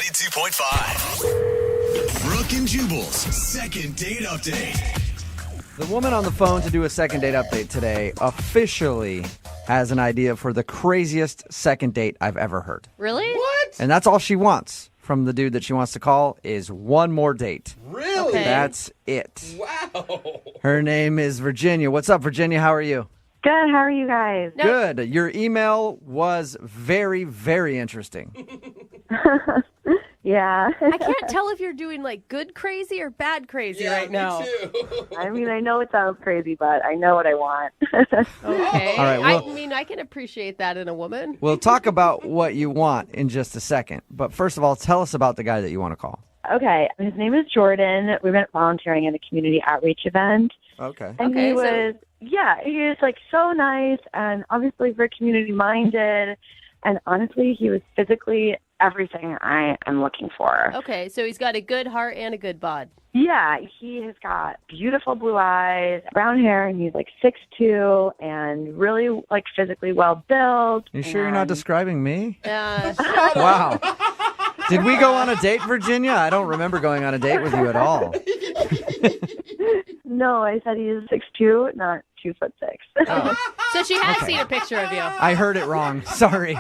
92.5. Brooke and Jubal's second date update. The woman on the phone to do a second date update today officially has an idea for the craziest second date I've ever heard. Really? What? And that's all she wants from the dude that she wants to call is one more date. Really? Okay. That's it. Wow. Her name is Virginia. What's up, Virginia? How are you? Good. How are you guys? No. Good. Your email was very, very interesting. Yeah. I can't tell if you're doing like good crazy or bad crazy right now. Me too. I mean, I know it sounds crazy, but I know what I want. Okay. All right, well- I mean, I can appreciate that in a woman. We'll talk about what you want in just a second. But first of all, tell us about the guy that you want to call. Okay. His name is Jordan. We went volunteering at a community outreach event. Okay. And Okay, he so- was, he was like so nice and obviously very community minded. And honestly, he was physically everything I am looking for. Okay, so he's got a good heart and a good bod. Yeah, he has got beautiful blue eyes, brown hair, and he's like 6'2", and really like physically well built. You sure you're not and- describing me? Uh, Wow. Did we go on a date, Virginia? I don't remember going on a date with you at all. No, I said he's 6'2", not 2'6". so she has Okay. seen a picture of you. I heard it wrong. Sorry.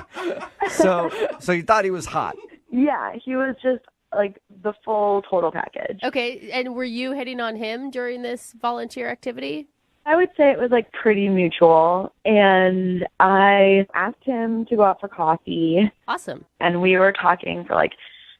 So you thought he was hot. Yeah, he was just like the full total package. Okay, and were you hitting on him during this volunteer activity? I would say it was like pretty mutual, and I asked him to go out for coffee, Awesome. and we were talking for like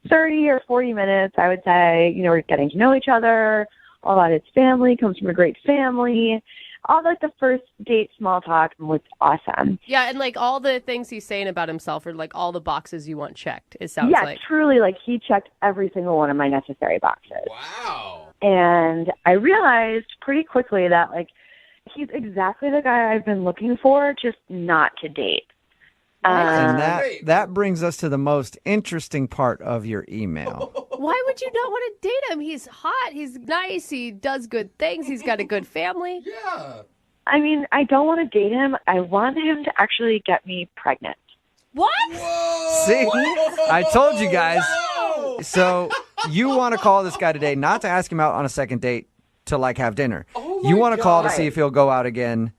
30 or 40 minutes. I would say, we're getting to know each other. All about his family, comes from a great family. All like the first date small talk was awesome. Yeah, and like all the things he's saying about himself are like all the boxes you want checked, it sounds Yeah, like. truly, like he checked every single one of my necessary boxes. Wow. And I realized pretty quickly that like he's exactly the guy I've been looking for, just not to date. And Great. that brings us to the most interesting part of your email. Why would you not want to date him? He's hot, he's nice, he does good things, he's got a good family. Yeah. I mean, I don't want to date him. I want him to actually get me pregnant. What? Whoa. See? I told you guys. Whoa. So you want to call this guy today not to ask him out on a second date to like have dinner. Oh my You want to call to God. see if he'll go out again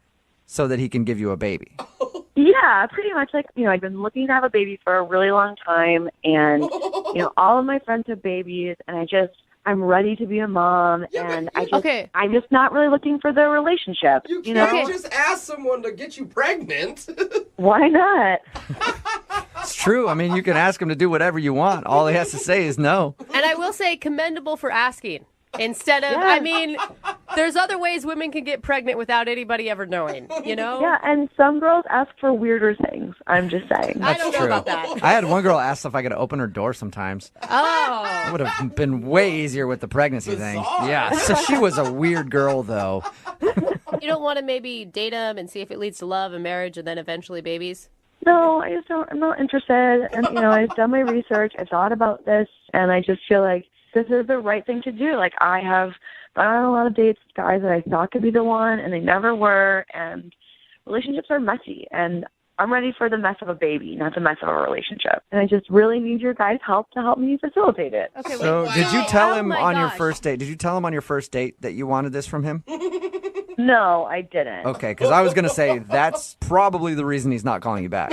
so that he can give you a baby. Yeah, pretty much like, I've been looking to have a baby for a really long time, and, all of my friends have babies, and I'm ready to be a mom, Yeah, but and Okay. I'm just not really looking for the relationship, You you can't know? Okay. just ask someone to get you pregnant. Why not? It's true. I mean, you can ask him to do whatever you want. All he has to say is no. And I will say commendable for asking. Instead of, Yeah. I mean, there's other ways women can get pregnant without anybody ever knowing, you know? Yeah, and some girls ask for weirder things, I'm just saying. I don't know True. about that. I had one girl ask if I could open her door sometimes. Oh. It would have been way easier with the pregnancy thing. Bizarre. Yeah. So she was a weird girl, though. You don't want to maybe date him and see if it leads to love and marriage and then eventually babies? No, I'm not interested, and, I've done my research, I've thought about this, and I just feel like this is the right thing to do. Like, I have gone on a lot of dates with guys that I thought could be the one, and they never were, and relationships are messy, and I'm ready for the mess of a baby, not the mess of a relationship. And I just really need your guys' help to help me facilitate it. Okay, wait. So did you tell Oh him my on your gosh. first date? Did you tell him on your first date that you wanted this from him? No, I didn't. Okay, because I was going to say that's probably the reason he's not calling you back.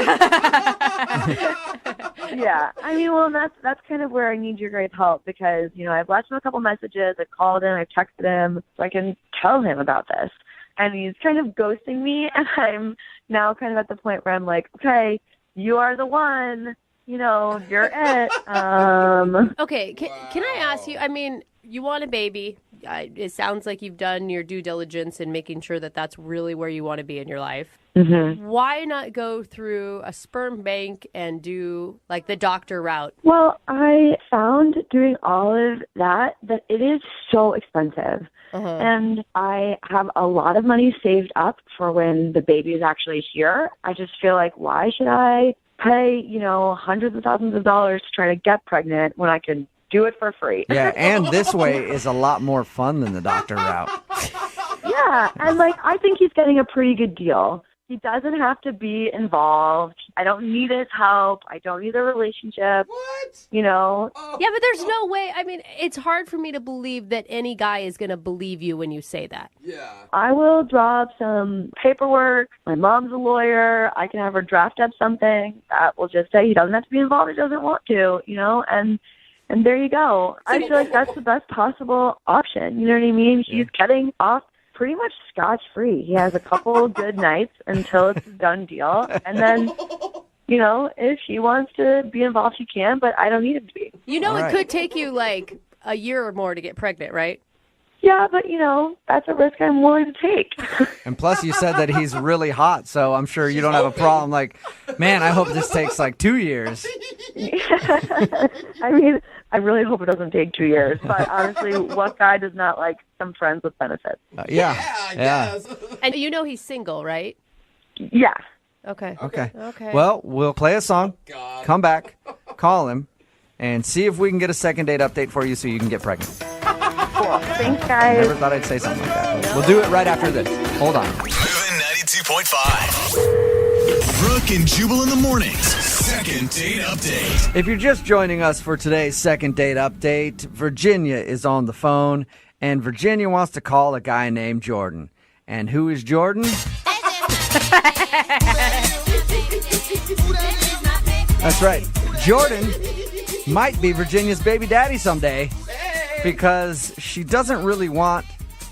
Yeah, I mean, well, that's kind of where I need your guys' help because, I've left him a couple messages, I've called him, I've texted him, so I can tell him about this. And he's kind of ghosting me, and I'm now kind of at the point where I'm like, okay, you are the one, you're it. Okay, can I ask you, I mean, you want a baby. It sounds like you've done your due diligence in making sure that that's really where you want to be in your life. Mm-hmm. Why not go through a sperm bank and do like the doctor route? Well, I found doing all of that it is so expensive. And I have a lot of money saved up for when the baby is actually here. I just feel like, why should I pay, hundreds of thousands of dollars to try to get pregnant when I could do it for free? Yeah, and this way is a lot more fun than the doctor route. Yeah, and I think he's getting a pretty good deal. He doesn't have to be involved. I don't need his help. I don't need a relationship. What? You know, Yeah, but there's no way. I mean, it's hard for me to believe that any guy is going to believe you when you say that. Yeah. I will draw up some paperwork. My mom's a lawyer. I can have her draft up something that will just say he doesn't have to be involved. He doesn't want to, you know, and there you go. I feel like that's the best possible option. You know what I mean? He's getting off pretty much scotch-free. He has a couple good nights until it's a done deal. And then, you know, if she wants to be involved, she can, but I don't need him to be. You know, All it right. could take you like a year or more to get pregnant, right? Yeah, but, you know, that's a risk I'm willing to take. And plus, you said that he's really hot, so I'm sure you don't have a problem. Like, man, I hope this takes like 2 years. I mean, I really hope it doesn't take 2 years. But honestly, what guy does not like some friends with benefits? Yeah. I guess. And you know he's single, right? Yeah. Okay. Okay. Okay. Well, we'll play a song, God. come back, call him, and see if we can get a second date update for you so you can get pregnant. Cool. Thanks, guys. Never thought I'd say something like that. We'll do it right after this. Hold on. Moving 92.5. Brooke and Jubal in the mornings. Second date update. If you're just joining us for today's second date update, Virginia is on the phone, and Virginia wants to call a guy named Jordan. And who is Jordan? That's right. Jordan might be Virginia's baby daddy someday because she doesn't really want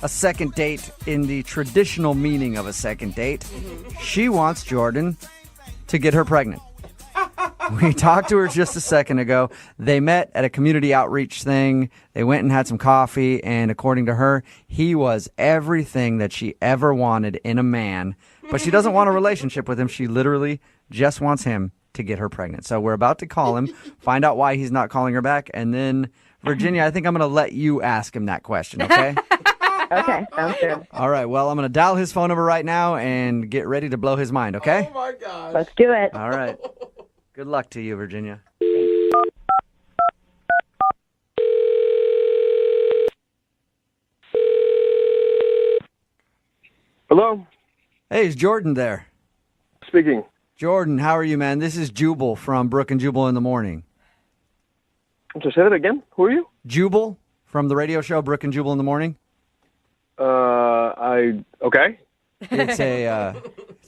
a second date in the traditional meaning of a second date. She wants Jordan to get her pregnant. We talked to her just a second ago. They met at a community outreach thing. They went and had some coffee, and according to her, he was everything that she ever wanted in a man. But she doesn't want a relationship with him. She literally just wants him to get her pregnant. So we're about to call him, find out why he's not calling her back, and then, Virginia, I think I'm going to let you ask him that question, okay? Okay, sounds good. All right, well, I'm going to dial his phone number right now and get ready to blow his mind, okay? Oh my gosh. Let's do it. All right. Good luck to you, Virginia. Hello, Hey, is Jordan there? speaking. Jordan, how are you, man? This is Jubal from Brooke and Jubal in the Morning. So say that again. Who are you? Jubal from the radio show Brooke and Jubal in the Morning. Okay. It's a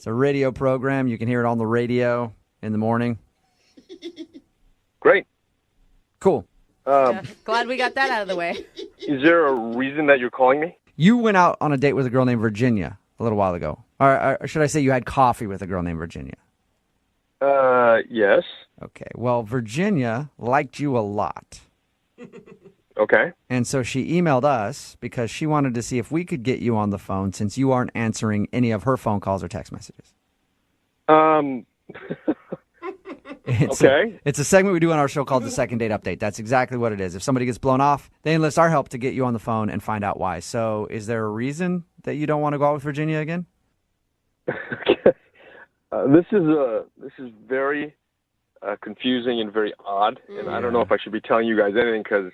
radio program. You can hear it on the radio in the morning. Great. Cool. Yeah. Glad we got that out of the way. Is there a reason that you're calling me? You went out on a date with a girl named Virginia a little while ago. Or should I say you had coffee with a girl named Virginia? Yes. Okay. Well, Virginia liked you a lot. Okay. And so she emailed us because she wanted to see if we could get you on the phone since you aren't answering any of her phone calls or text messages. It's Okay. it's a segment we do on our show called the Second Date Update. That's exactly what it is. If somebody gets blown off, they enlist our help to get you on the phone and find out why. So is there a reason that you don't want to go out with Virginia again? This is very confusing and very odd, and I don't know if I should be telling you guys anything because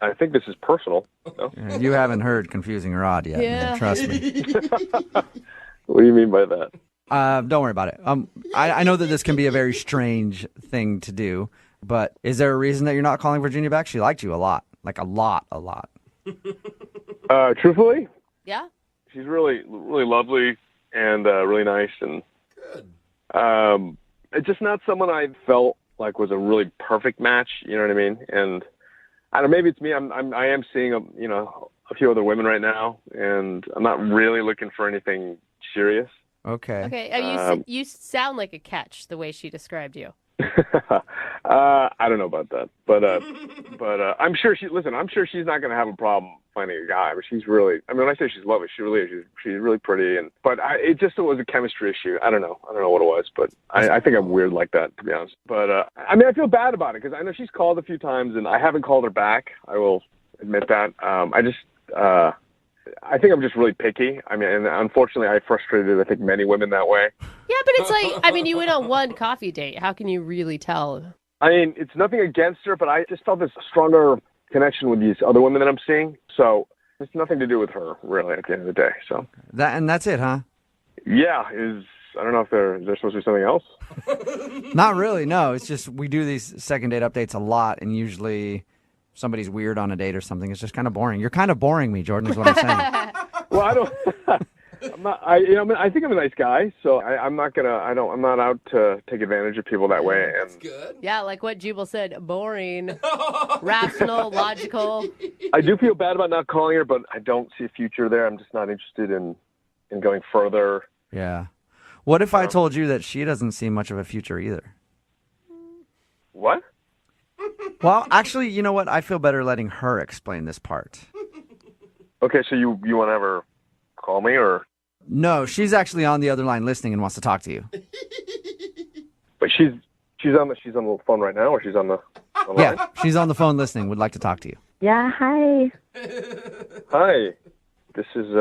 I think this is personal. No? You haven't heard confusing or odd yet. Yeah. Man, trust me. What do you mean by that? Don't worry about it. I know that this can be a very strange thing to do, but is there a reason that you're not calling Virginia back? She liked you a lot. Like a lot. Truthfully, Yeah? she's really, really lovely and really nice, and it's just not someone I felt like was a really perfect match. You know what I mean? And I don't know, maybe it's me. I am seeing a few other women right now, and I'm not really looking for anything serious. Okay. Okay. You sound like a catch the way she described you. I don't know about that, but I'm sure I'm sure she's not going to have a problem finding a guy. But she's really, I mean, when I say she's lovely, she really is. She's really pretty, it was a chemistry issue. I don't know what it was, but I think I'm weird like that, to be honest. But I mean, I feel bad about it because I know she's called a few times and I haven't called her back. I will admit that. I think I'm just really picky. I mean, and unfortunately, I frustrated, I think, many women that way. Yeah, but it's like, I mean, you went on one coffee date. How can you really tell? I mean, it's nothing against her, but I just felt this stronger connection with these other women that I'm seeing. So it's nothing to do with her, really, at the end of the day. So That's it, huh? yeah, I don't know if they're supposed to be something else. Not really, no. It's just we do these second date updates a lot, and usually somebody's weird on a date or something. It's just kind of boring. You're kind of boring me, Jordan, is what I'm saying. Well, I don't. I'm not. I think I'm a nice guy, so I'm not gonna. I'm not out to take advantage of people that way. And That's good. Yeah, like what Jubal said, boring, rational, logical. I do feel bad about not calling her, but I don't see a future there. I'm just not interested in going further. Yeah. What if I told you that she doesn't see much of a future either? What? Well, actually, you know what? I feel better letting her explain this part. Okay, so you want to have her call me, or? No, she's actually on the other line listening and wants to talk to you. But she's on the phone right now, or she's on the line? Yeah, she's on the phone listening. Would like to talk to you. Yeah, hi. Hi, this is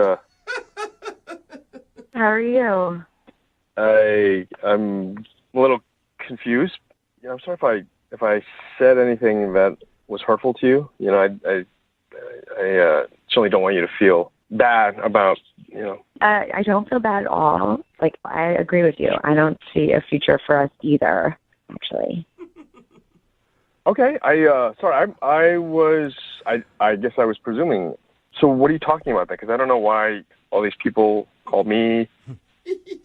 How are you? I'm a little confused. Yeah, I'm sorry if I said anything that was hurtful to you. You know, I certainly don't want you to feel bad about, you know. I don't feel bad at all. Like, I agree with you. I don't see a future for us either, actually. Okay, sorry, I guess I was presuming. So what are you talking about then? Because I don't know why all these people called me.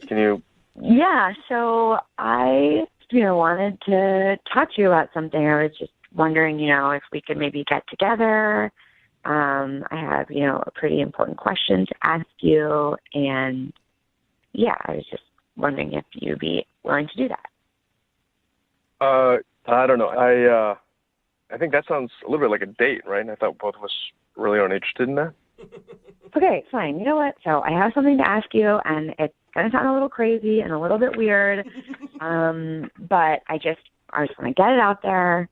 Can you? Yeah, so I, wanted to talk to you about something. I was just wondering, if we could maybe get together. I have, a pretty important question to ask you. And, yeah, I was just wondering if you'd be willing to do that. I don't know. I think that sounds a little bit like a date, right? And I thought both of us really aren't interested in that. Okay, fine. You know what? So I have something to ask you, and it's going to sound a little crazy and a little bit weird, but I just want to get it out there.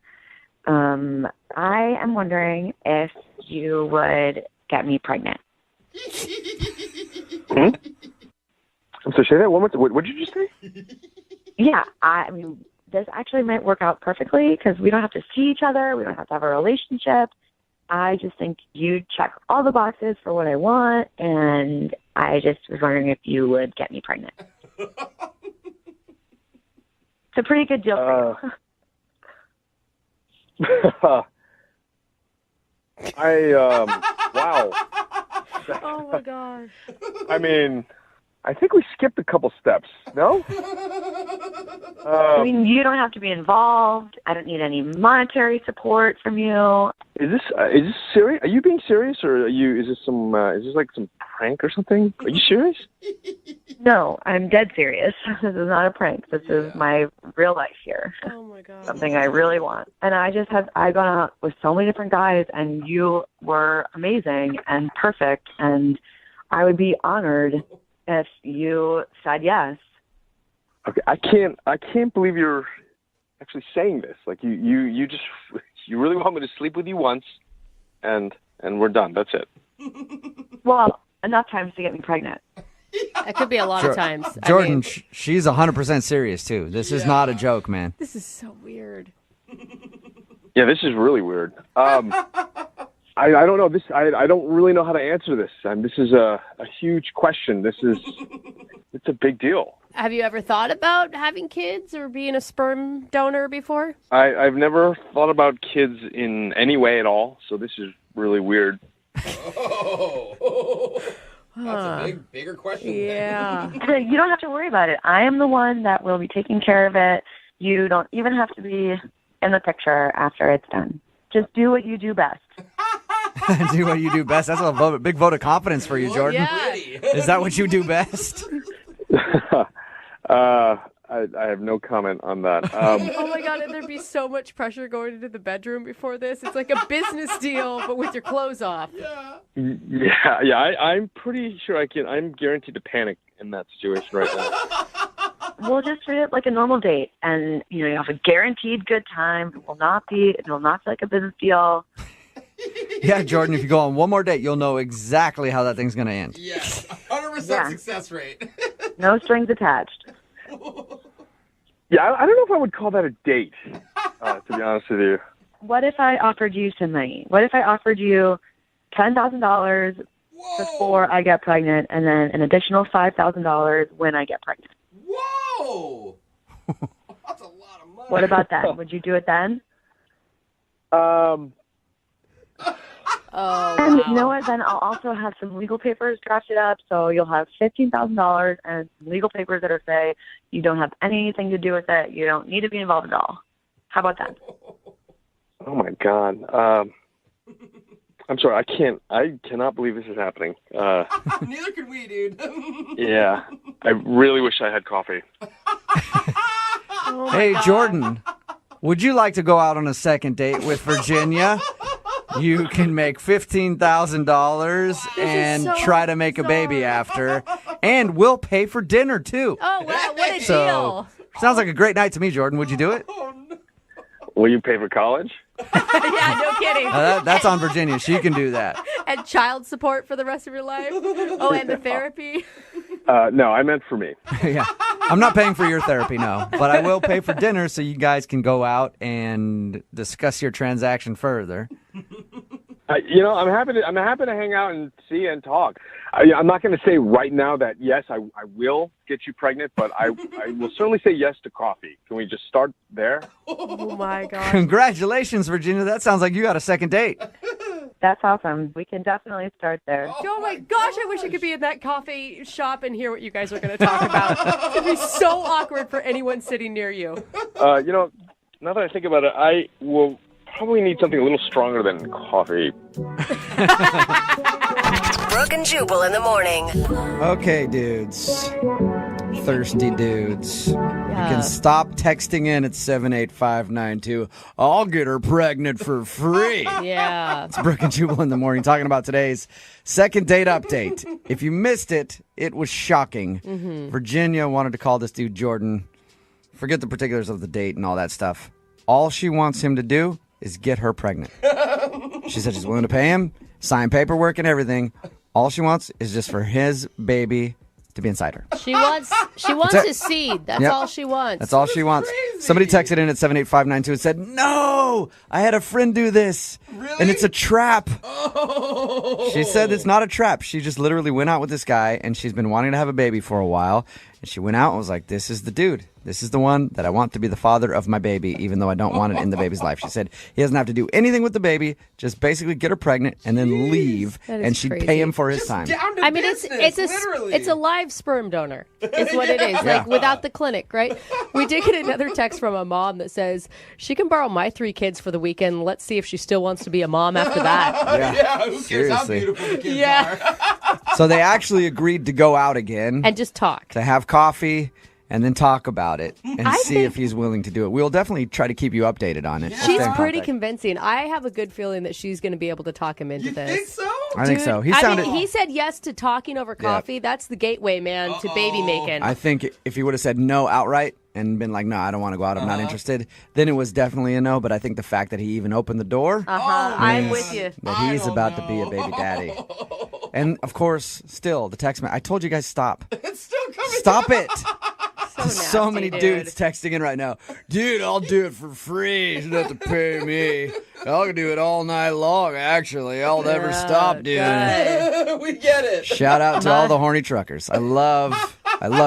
I am wondering if you would get me pregnant. Hmm? So say that one more time. What did you just say? Yeah, I mean, this actually might work out perfectly because we don't have to see each other. We don't have to have a relationship. I just think you check all the boxes for what I want, and I just was wondering if you would get me pregnant. It's a pretty good deal for you. Wow. Oh my gosh. I mean, I think we skipped a couple steps, no? I mean, you don't have to be involved. I don't need any monetary support from you. Is this serious? Are you being serious, or is this like some prank or something? Are you serious? No, I'm dead serious. This is not a prank. This is my real life here. Oh my god. Something I really want. And I've gone out with so many different guys, and you were amazing and perfect, and I would be honored if you said yes. Okay, I can't believe you're actually saying this. Like you really want me to sleep with you once, and we're done. That's it. Well, enough times to get me pregnant. That could be a lot of times. Jordan, I mean, she's 100% serious, too. This is not a joke, man. this is so weird. Yeah, this is really weird. I don't know. I don't really know how to answer this. This is a huge question. It's a big deal. Have you ever thought about having kids or being a sperm donor before? I've never thought about kids in any way at all, so this is really weird. Oh, that's a bigger question. Yeah. You don't have to worry about it. I am the one that will be taking care of it. You don't even have to be in the picture after it's done. Just do what you do best. Do what you do best. That's a big vote of confidence for you, Jordan. Yeah. Is that what you do best? I have no comment on that. Oh my god, and there'd be so much pressure going into the bedroom before this. It's like a business deal, but with your clothes off. Yeah. I'm pretty sure I'm guaranteed to panic in that situation right now. We'll just treat it like a normal date, and you have a guaranteed good time. It will not feel like a business deal. Yeah, Jordan, if you go on one more date, you'll know exactly how that thing's going to end. Yes, 100% success rate. No strings attached. Yeah, I don't know if I would call that a date, to be honest with you. What if I offered you some money? What if I offered you $10,000 before I get pregnant, and then an additional $5,000 when I get pregnant? Whoa! Whoa. That's a lot of money. What about then? Would you do it then? Oh, And wow. you know what? Then I'll also have some legal papers drafted up, so you'll have $15,000 and some legal papers that say you don't have anything to do with it. You don't need to be involved at all. How about that? Oh my God. I'm sorry. I cannot believe this is happening. Neither can we, dude. Yeah. I really wish I had coffee. Oh, Hey, Jordan, would you like to go out on a second date with Virginia? You can make $15,000 and so try to make a baby bizarre. after, and we'll pay for dinner too. Oh, wow. What a So, deal. sounds like a great night to me, Jordan. Would you do it? Will you pay for college? Yeah, no kidding. That's on Virginia. She can do that. And child support for the rest of your life. Oh, and the therapy. No, I meant for me. Yeah, I'm not paying for your therapy, no, but I will pay for dinner so you guys can go out and discuss your transaction further. I'm happy to hang out and see and talk. I'm not going to say right now that yes, I will get you pregnant, but I will certainly say yes to coffee. Can we just start there? Oh, my God. Congratulations, Virginia. That sounds like you got a second date. That's awesome. We can definitely start there. Oh my gosh, I wish I could be in that coffee shop and hear what you guys are going to talk about. It'd be so awkward for anyone sitting near you. Now that I think about it, I will probably need something a little stronger than coffee. Brooke and Jubal in the morning. Okay, dudes. Thirsty dudes. You can stop texting in at 78592. I'll get her pregnant for free. Yeah. It's Brooke and Jubal in the morning talking about today's second date update. If you missed it, it was shocking. Virginia wanted to call this dude Jordan. Forget the particulars of the date and all that stuff. All she wants him to do is get her pregnant. She said she's willing to pay him, sign paperwork and everything. All she wants is just for his baby to be inside her. She wants it. his seed. That's Yep. all she wants. That's all she wants. Somebody texted in at 78592 and said, "No, I had a friend do this. Really? And it's a trap." Oh. She said it's not a trap. She just literally went out with this guy, and she's been wanting to have a baby for a while. And she went out and was like, this is the dude. This is the one that I want to be the father of my baby, even though I don't want it in the baby's life. She said he doesn't have to do anything with the baby, just basically get her pregnant and then leave, That is and she'd crazy. pay him for his time. Down to I mean, business, literally. it's a live sperm donor. It's what it is. Yeah. Like without the clinic, right? We did get another text from a mom that says she can borrow my 3 kids for the weekend. Let's see if she still wants to be a mom after that. Yeah, who cares how Seriously. beautiful the kids Yeah. are? So they actually agreed to go out again, And just talk. to have coffee, and then talk about it and I see think- if he's willing to do it. We'll definitely try to keep you updated on it. We'll She's stay in pretty contact. convincing. I have a good feeling that she's going to be able to talk him into You this. think so? I think so. He I sounded. mean, he said yes to talking over coffee. That's the gateway, man, to baby making. I think if he would have said no outright and been like, "No, I don't want to go out. I'm not interested," then it was definitely a no. But I think the fact that he even opened the door, I'm means with you. that he's about to be a baby daddy. And of course, still the text. I told you guys stop. It's still coming. Stop it. So, So nasty, many dude. dudes texting in right now. Dude, I'll do it for free. You don't have to pay me. I'll do it all night long, actually. I'll never stop, dude. God. We get it. Shout out to all the horny truckers. I love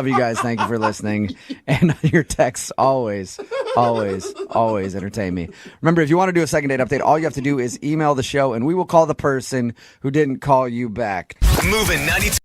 you guys. Thank you for listening. And your texts always entertain me. Remember, if you want to do a second date update, all you have to do is email the show and we will call the person who didn't call you back. Moving 92.